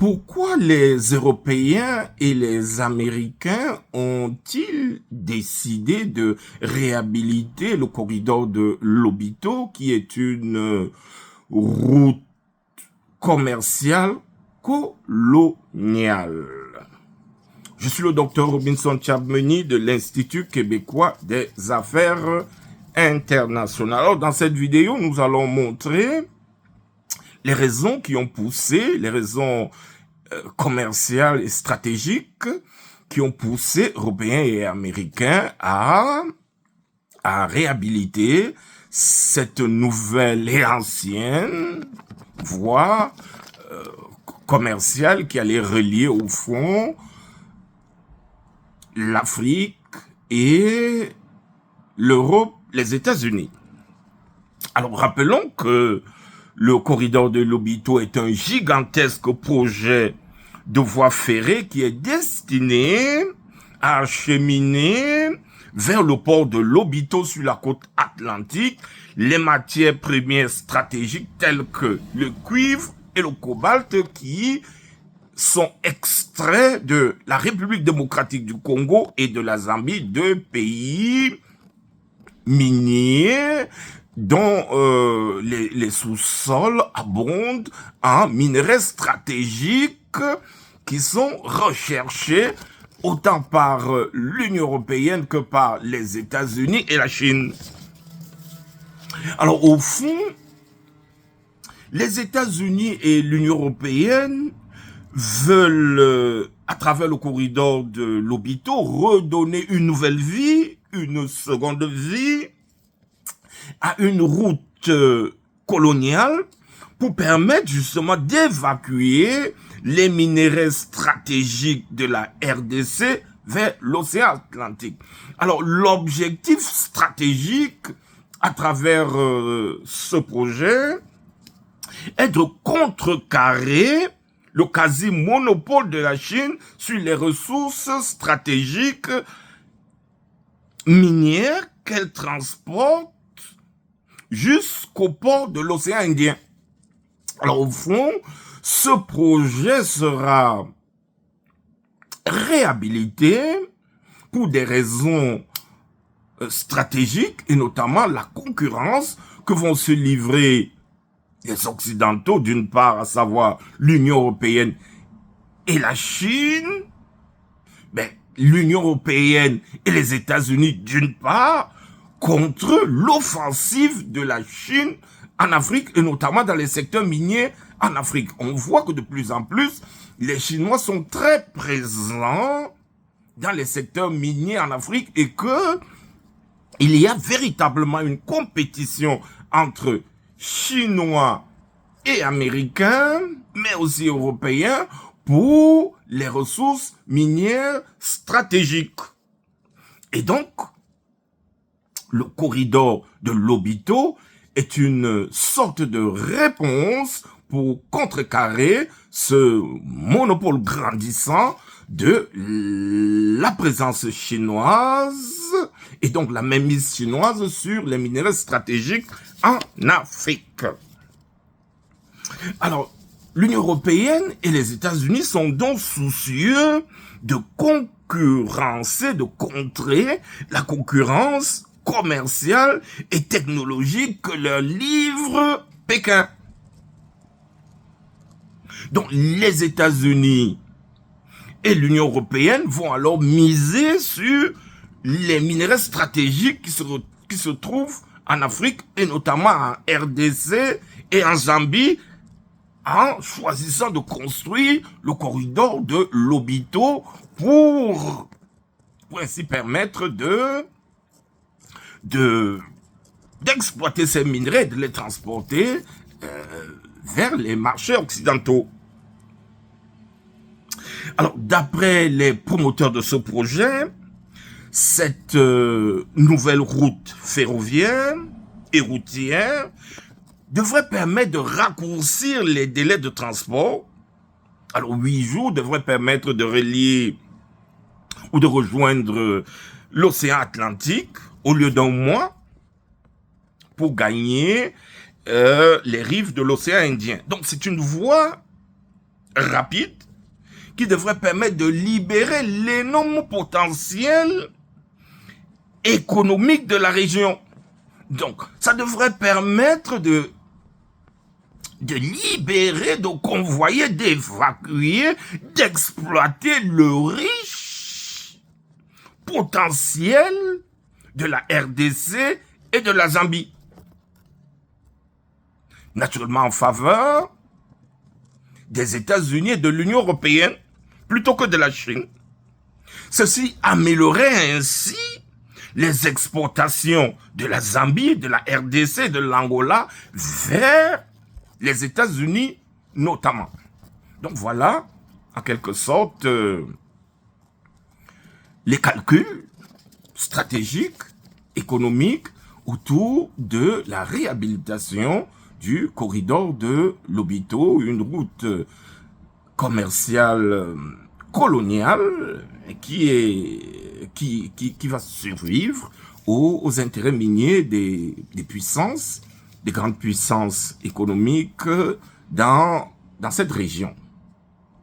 Pourquoi les Européens et les Américains ont-ils décidé de réhabiliter le corridor de Lobito, qui est une route commerciale coloniale? Je suis le docteur Robinson Tchabmeni de l'Institut québécois des affaires internationales. Alors, dans cette vidéo, nous allons montrer les raisons qui ont poussé, les raisons commerciales et stratégiques qui ont poussé Européens et Américains à réhabiliter cette nouvelle et ancienne voie commerciale qui allait relier au fond l'Afrique et l'Europe, les États-Unis. Alors rappelons que le corridor de Lobito est un gigantesque projet de voie ferrée qui est destiné à acheminer vers le port de Lobito sur la côte atlantique les matières premières stratégiques telles que le cuivre et le cobalt qui sont extraits de la République démocratique du Congo et de la Zambie, deux pays miniers dont les sous-sols abondent en minerais stratégiques qui sont recherchés autant par l'Union européenne que par les États-Unis et la Chine. Alors au fond, les États-Unis et l'Union européenne veulent, à travers le corridor de Lobito, redonner une nouvelle vie, une seconde vie à une route coloniale pour permettre justement d'évacuer les minerais stratégiques de la RDC vers l'océan Atlantique. Alors l'objectif stratégique à travers ce projet est de contrecarrer le quasi-monopole de la Chine sur les ressources stratégiques minières qu'elle transporte jusqu'au port de l'océan Indien. Alors au fond, ce projet sera réhabilité pour des raisons stratégiques et notamment la concurrence que vont se livrer les Occidentaux, d'une part, à savoir l'Union européenne et la Chine, l'Union européenne et les États-Unis, d'une part, contre l'offensive de la Chine en Afrique et notamment dans les secteurs miniers en Afrique. On voit que de plus en plus, les Chinois sont très présents dans les secteurs miniers en Afrique et que il y a véritablement une compétition entre Chinois et Américains, mais aussi Européens, pour les ressources minières stratégiques. Et donc, le corridor de Lobito est une sorte de réponse pour contrecarrer ce monopole grandissant de la présence chinoise et donc la mainmise chinoise sur les minerais stratégiques en Afrique. Alors, l'Union européenne et les États-Unis sont donc soucieux de concurrencer, de contrer la concurrence commerciale et technologique que leur livre Pékin. Donc, les États-Unis et l'Union européenne vont alors miser sur les minerais stratégiques qui se trouvent en Afrique et notamment en RDC et en Zambie en choisissant de construire le corridor de Lobito pour ainsi permettre d'exploiter ces minerais, de les transporter vers les marchés occidentaux. Alors, d'après les promoteurs de ce projet, cette nouvelle route ferroviaire et routière devrait permettre de raccourcir les délais de transport. Alors, 8 jours devraient permettre de relier ou de rejoindre l'océan Atlantique au lieu d'un mois pour gagner les rives de l'océan Indien. Donc, c'est une voie rapide qui devrait permettre de libérer l'énorme potentiel économique de la région. Donc, ça devrait permettre de libérer, de convoyer, d'évacuer, d'exploiter le riche potentiel de la RDC et de la Zambie. Naturellement en faveur des États-Unis et de l'Union européenne, plutôt que de la Chine. Ceci améliorerait ainsi les exportations de la Zambie, de la RDC et de l'Angola vers les États-Unis notamment. Donc voilà, en quelque sorte, les calculs stratégiques, économiques, autour de la réhabilitation du corridor de Lobito, une route commerciale coloniale qui va survivre aux intérêts miniers des puissances, des grandes puissances économiques dans cette région.